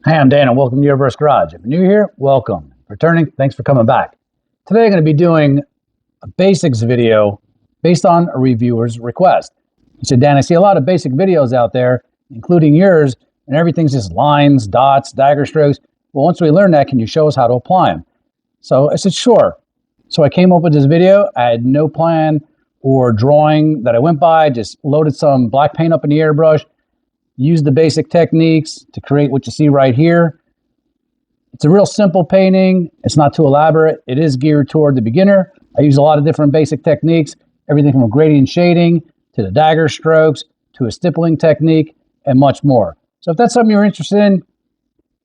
Hi, I'm Dan and welcome to Airbrush Garage. If you're new here, welcome. Returning, thanks for coming back. Today I'm going to be doing a basics video based on a reviewer's request. He said, Dan, I see a lot of basic videos out there, including yours, and everything's just lines, dots, dagger strokes. Well, once we learn that, can you show us how to apply them? So I said, sure. So I came up with this video. I had no plan or drawing that I went by, just loaded some black paint up in the airbrush, used the basic techniques to create what you see right here. It's a real simple painting. It's not too elaborate. It is geared toward the beginner. I use a lot of different basic techniques, everything from gradient shading to the dagger strokes to a stippling technique and much more. So if that's something you're interested in,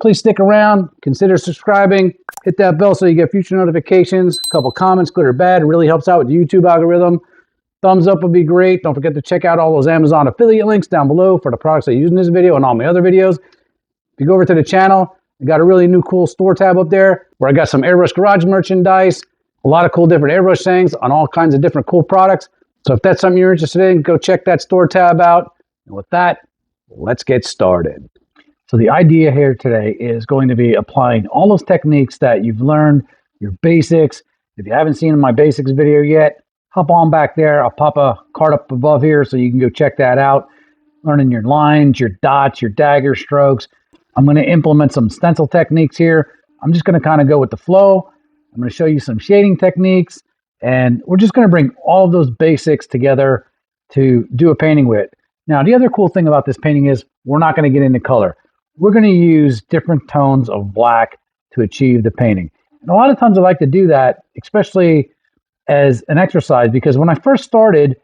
please stick around, consider subscribing, hit that bell so you get future notifications, a couple comments, good or bad. It really helps out with the YouTube algorithm. Thumbs up would be great. Don't forget to check out all those Amazon affiliate links down below for the products I use in this video and all my other videos. If you go over to the channel, I got a really new cool store tab up there where I got some Airbrush Garage merchandise, a lot of cool different airbrush things on all kinds of different cool products. So if that's something you're interested in, go check that store tab out. And with that, let's get started. So the idea here today is going to be applying all those techniques that you've learned, your basics. If you haven't seen my basics video yet, hop on back there. I'll pop a card up above here so you can go check that out. Learning your lines, your dots, your dagger strokes. I'm going to implement some stencil techniques here. I'm just going to kind of go with the flow. I'm going to show you some shading techniques, and we're just going to bring all of those basics together to do a painting with. Now, the other cool thing about this painting is we're not going to get into color. We're going to use different tones of black to achieve the painting. And a lot of times I like to do that, especially as an exercise, because when I first started,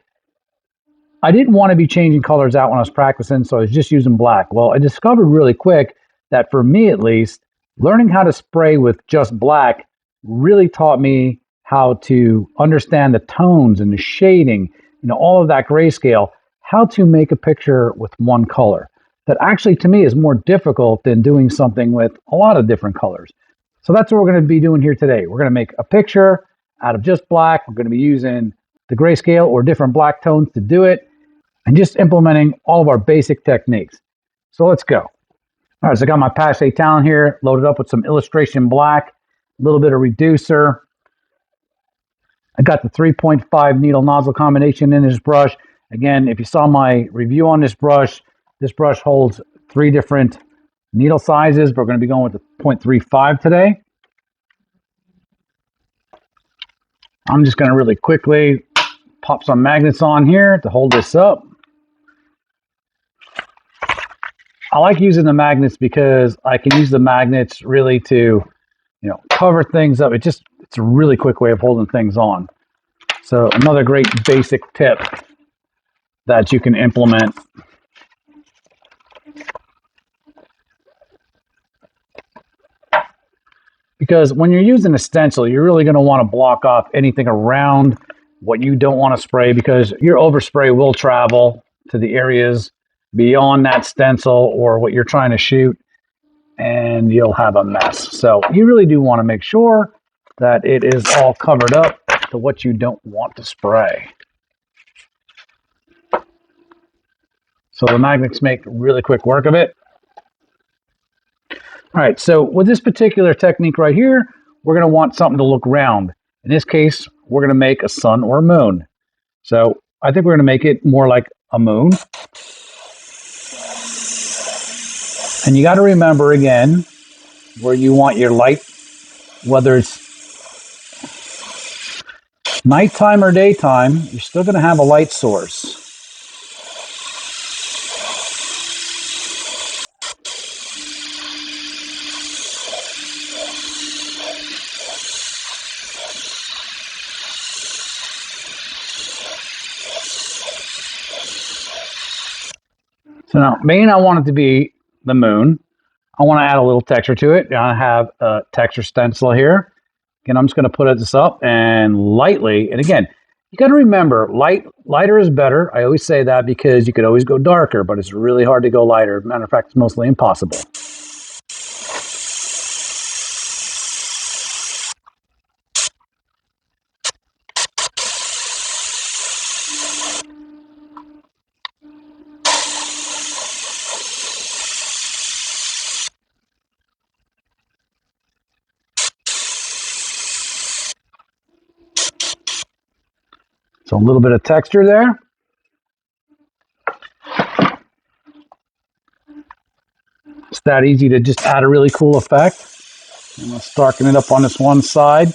I didn't want to be changing colors out when I was practicing, so I was just using black. Well, I discovered really quick that for me at least, learning how to spray with just black really taught me how to understand the tones and the shading, all of that grayscale, how to make a picture with one color. That actually to me is more difficult than doing something with a lot of different colors. So that's what we're going to be doing here today. We're going to make a picture out of just black. We're going to be using the grayscale or different black tones to do it, and just implementing all of our basic techniques. So let's go. All right, so I got my Pache Talon here, loaded up with some illustration black, a little bit of reducer. I got the 3.5 needle nozzle combination in this brush. Again, if you saw my review on this brush holds 3 different needle sizes, but we're going to be going with the 0.35 today. I'm just going to really quickly pop some magnets on here to hold this up. I like using the magnets because I can use the magnets really to, cover things up. It's a really quick way of holding things on. So another great basic tip that you can implement. Because when you're using a stencil, you're really going to want to block off anything around what you don't want to spray, because your overspray will travel to the areas beyond that stencil or what you're trying to shoot, and you'll have a mess. So you really do want to make sure that it is all covered up to what you don't want to spray. So the magnets make really quick work of it. All right, so with this particular technique right here, we're going to want something to look round. In this case, we're going to make a sun or a moon. So I think we're going to make it more like a moon. And you got to remember again where you want your light, whether it's nighttime or daytime, you're still going to have a light source. So now, main, I want it to be the moon. I want to add a little texture to it. I have a texture stencil here. Again, I'm just going to put this up and lightly. And again, you got to remember, lighter is better. I always say that because you could always go darker, but it's really hard to go lighter. Matter of fact, it's mostly impossible. So a little bit of texture there. It's that easy to just add a really cool effect. I'm going to darken it up on this one side.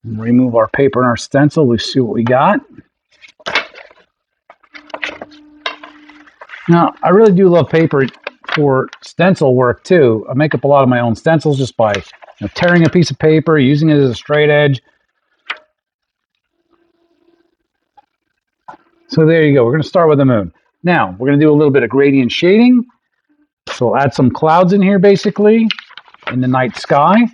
Remove our paper and our stencil. We see what we got. Now, I really do love paper for stencil work too. I make up a lot of my own stencils just by tearing a piece of paper, using it as a straight edge. So there you go. We're going to start with the moon. Now, we're going to do a little bit of gradient shading. So we'll add some clouds in here, basically, in the night sky.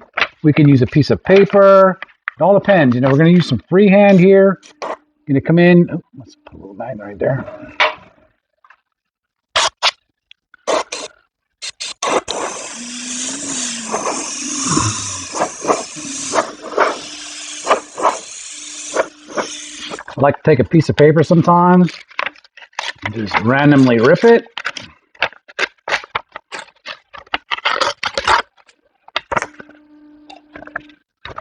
We can use a piece of paper. It all depends. We're going to use some freehand here. Going to come in. Oh, let's put a little magnet right there. I like to take a piece of paper sometimes and just randomly rip it.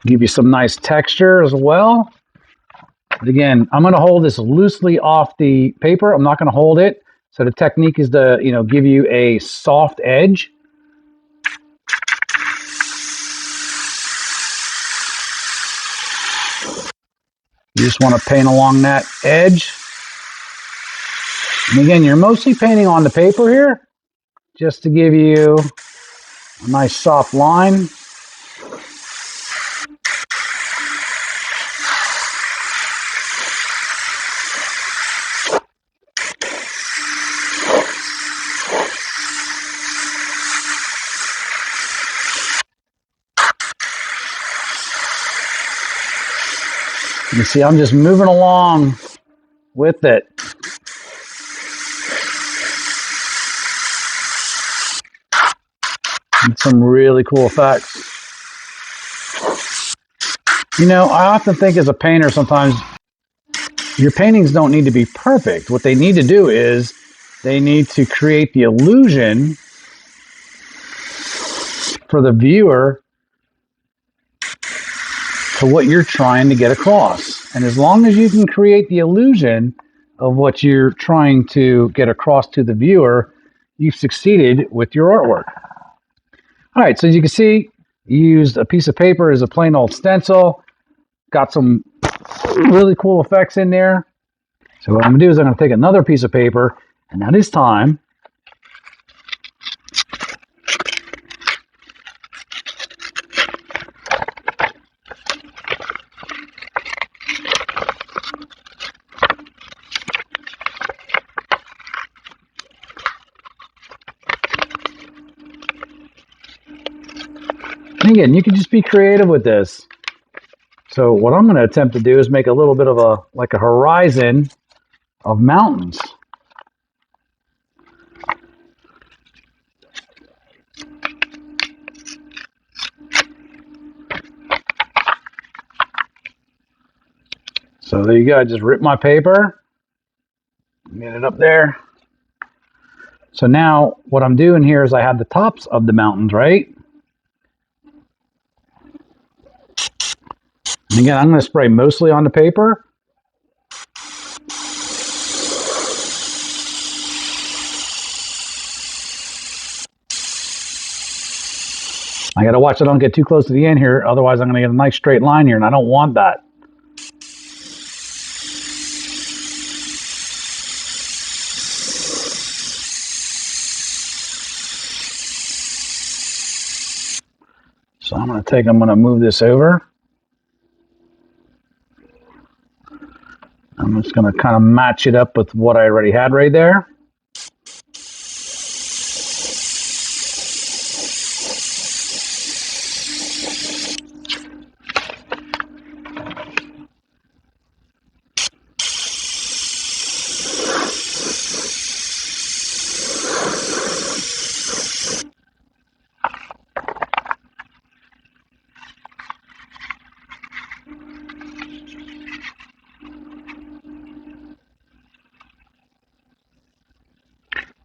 Give you some nice texture as well. But again, I'm going to hold this loosely off the paper. I'm not going to hold it. So the technique is to, give you a soft edge. You just want to paint along that edge. And again, you're mostly painting on the paper here, just to give you a nice soft line. You see, I'm just moving along with it. And some really cool effects. I often think as a painter sometimes your paintings don't need to be perfect. What they need to do is they need to create the illusion for the viewer to what you're trying to get across. And as long as you can create the illusion of what you're trying to get across to the viewer, you've succeeded with your artwork. All right, so as you can see, you used a piece of paper as a plain old stencil. Got some really cool effects in there. So what I'm going to do is I'm going to take another piece of paper, and now this time, and again, you can just be creative with this. So what I'm going to attempt to do is make a little bit of a horizon of mountains. So there you go. I just ripped my paper, get it up there. So now what I'm doing here is I have the tops of the mountains, right? And again, I'm going to spray mostly on the paper. I got to watch I don't get too close to the end here, otherwise I'm going to get a nice straight line here, and I don't want that. So I'm going to move this over. I'm just going to kind of match it up with what I already had right there.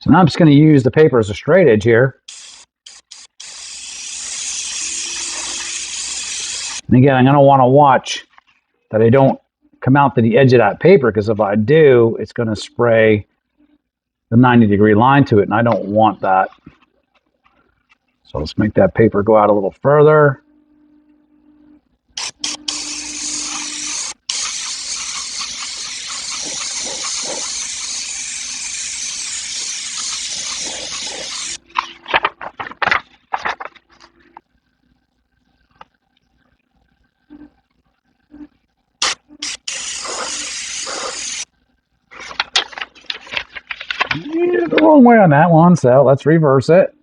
So now I'm just going to use the paper as a straight edge here. And again, I'm going to want to watch that I don't come out to the edge of that paper, because if I do, it's going to spray the 90-degree line to it, and I don't want that. So let's make that paper go out a little further. Yeah, the wrong way on that one, so let's reverse it.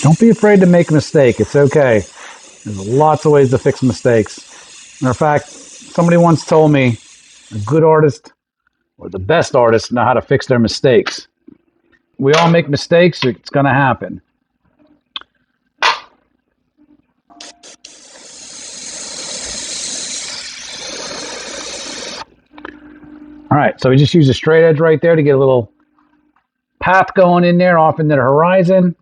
Don't be afraid to make a mistake. It's okay. There's lots of ways to fix mistakes. Matter of fact, somebody once told me a good artist or the best artists know how to fix their mistakes. We all make mistakes. It's going to happen. All right, so we just use a straight edge right there to get a little path going in there off into the horizon.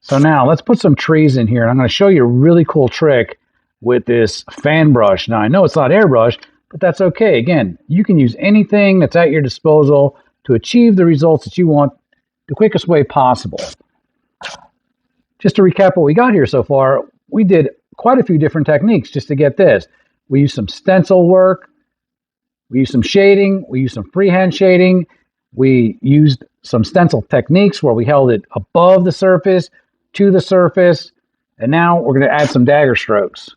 So now let's put some trees in here. And I'm going to show you a really cool trick with this fan brush. Now, I know it's not airbrush, but that's okay. Again, you can use anything that's at your disposal to achieve the results that you want the quickest way possible. Just to recap what we got here so far, we did quite a few different techniques just to get this. We used some stencil work. We used some shading. We used some freehand shading. We used some stencil techniques where we held it above the surface, to the surface, and now we're going to add some dagger strokes.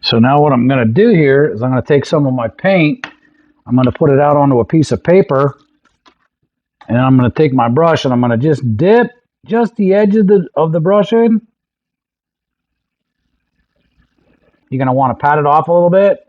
So now what I'm going to do here is I'm going to take some of my paint, I'm going to put it out onto a piece of paper, and I'm going to take my brush and I'm going to just dip just the edge of the brush in. You're going to want to pat it off a little bit.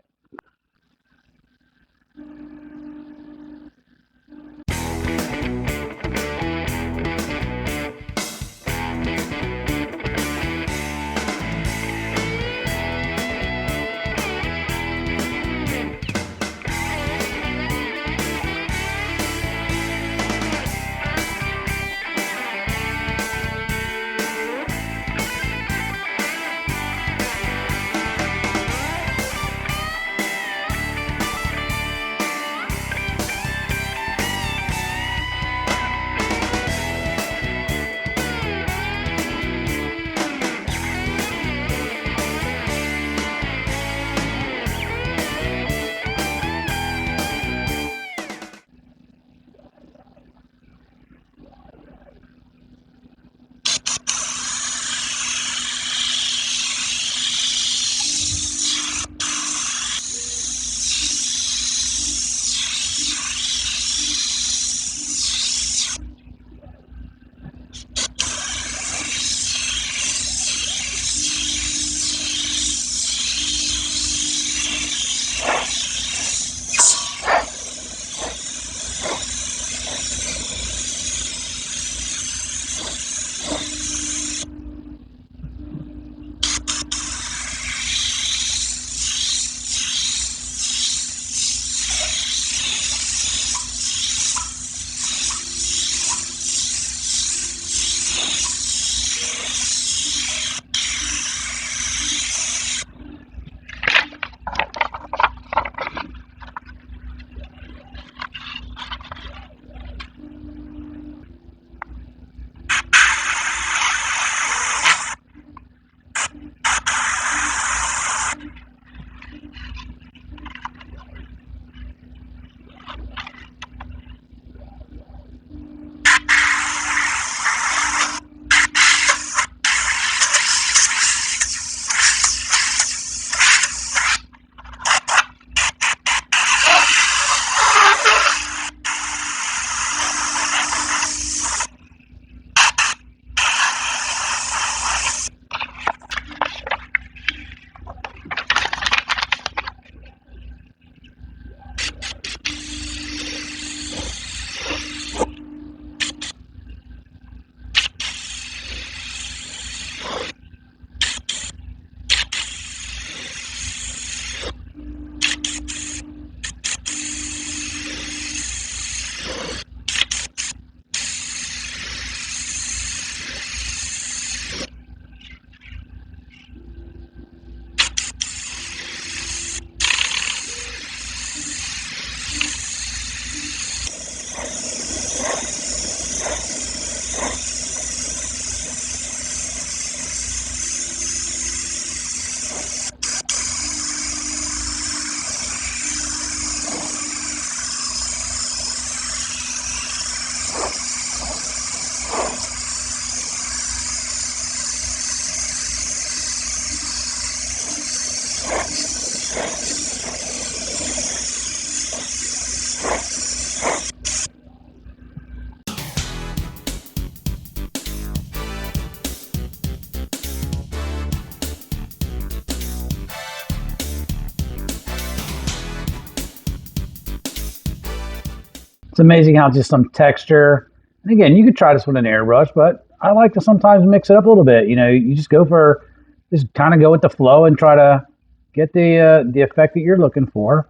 It's amazing how just some texture, and again, you could try this with an airbrush, but I like to sometimes mix it up a little bit. You know, you just just kind of go with the flow and try to get the effect that you're looking for.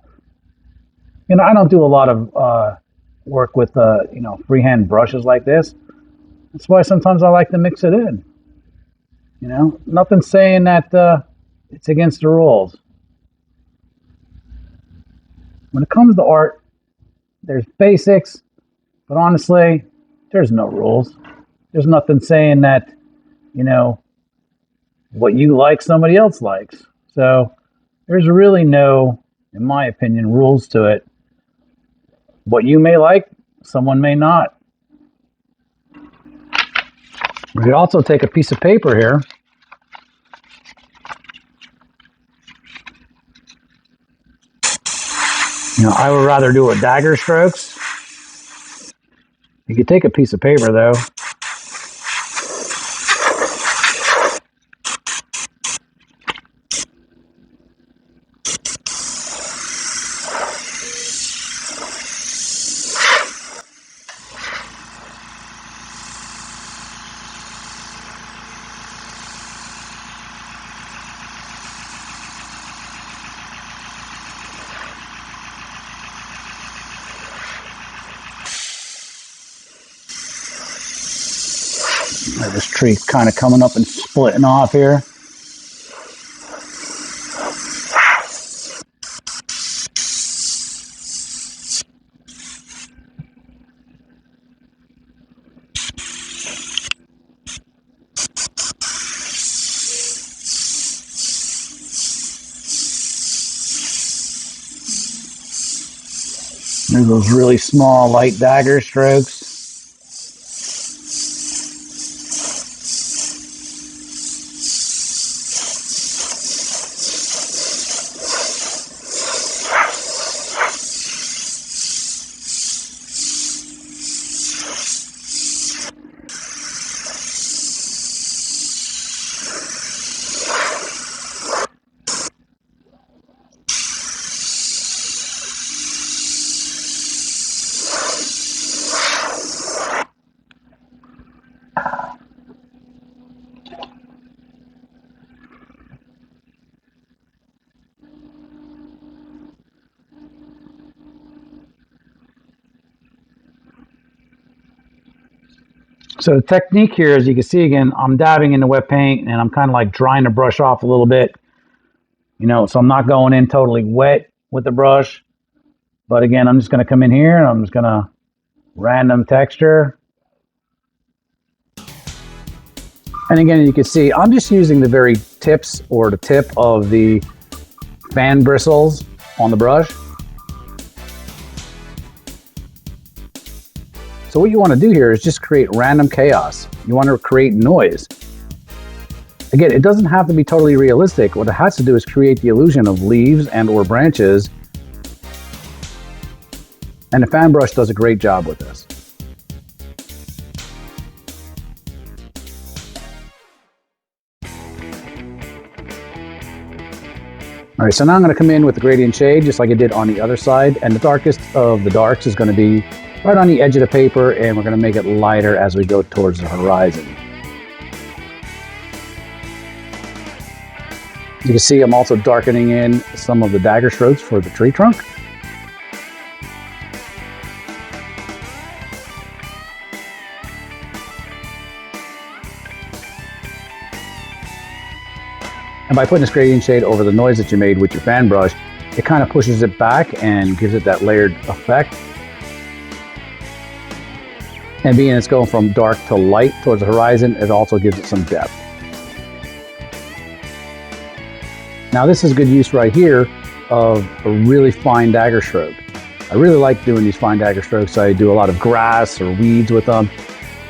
You know, I don't do a lot of work with you know, freehand brushes like this. That's why sometimes I like to mix it in. You know, nothing saying that it's against the rules. When it comes to art, there's basics, but honestly, there's no rules. There's nothing saying that, you know, what you like, somebody else likes. So there's really no, in my opinion, rules to it. What you may like, someone may not. We could also take a piece of paper here. You know, I would rather do it dagger strokes. You could take a piece of paper though. This tree's kind of coming up and splitting off here. There's those really small light dagger strokes. So the technique here, as you can see again, I'm dabbing in the wet paint and I'm kind of like drying the brush off a little bit. You know, so I'm not going in totally wet with the brush. But again, I'm just going to come in here and I'm just going to random texture. And again, you can see I'm just using the very tips or the tip of the fan bristles on the brush. So what you want to do here is just create random chaos. You want to create noise. Again, it doesn't have to be totally realistic. What it has to do is create the illusion of leaves and or branches. And the fan brush does a great job with this. All right, so now I'm going to come in with the gradient shade just like I did on the other side. And the darkest of the darks is going to be right on the edge of the paper, and we're going to make it lighter as we go towards the horizon. You can see I'm also darkening in some of the dagger strokes for the tree trunk. And by putting this gradient shade over the noise that you made with your fan brush, it kind of pushes it back and gives it that layered effect. And being it's going from dark to light towards the horizon, it also gives it some depth. Now this is good use right here of a really fine dagger stroke. I really like doing these fine dagger strokes. I do a lot of grass or weeds with them.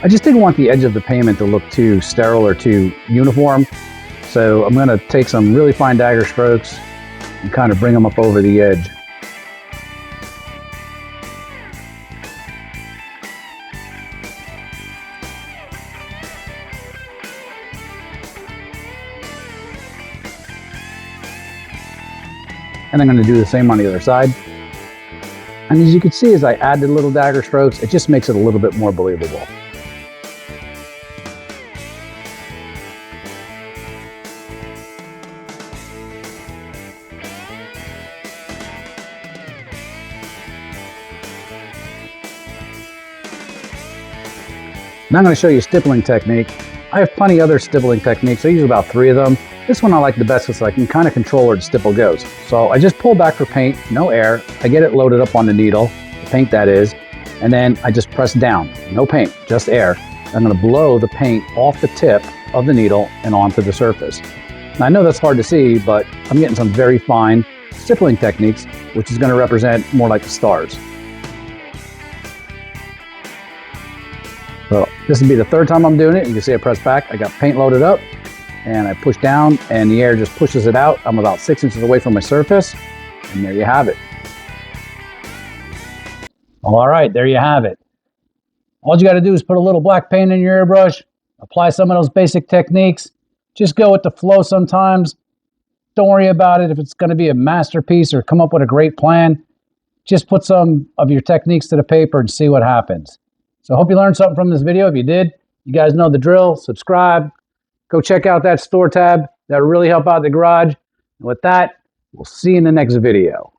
I just didn't want the edge of the pavement to look too sterile or too uniform. So I'm going to take some really fine dagger strokes and kind of bring them up over the edge. And I'm going to do the same on the other side. And as you can see, as I add the little dagger strokes, it just makes it a little bit more believable. Now I'm going to show you a stippling technique. I have plenty of other stippling techniques. I use about 3 of them. This one I like the best because I can kind of control where the stipple goes. So I just pull back for paint, no air. I get it loaded up on the needle, the paint that is, and then I just press down. No paint, just air. I'm going to blow the paint off the tip of the needle and onto the surface. Now I know that's hard to see, but I'm getting some very fine stippling techniques, which is going to represent more like the stars. So this will be the 3rd time I'm doing it. You can see I press back, I got paint loaded up, and I push down and the air just pushes it out. I'm about 6 inches away from my surface, and there you have it. All right, there you have it. All you got to do is put a little black paint in your airbrush, apply some of those basic techniques, just go with the flow sometimes. Don't worry about it if it's going to be a masterpiece or come up with a great plan. Just put some of your techniques to the paper and see what happens. So I hope you learned something from this video. If you did, you guys know the drill. Subscribe. Go check out that store tab. That'll really help out the garage. And with that, we'll see you in the next video.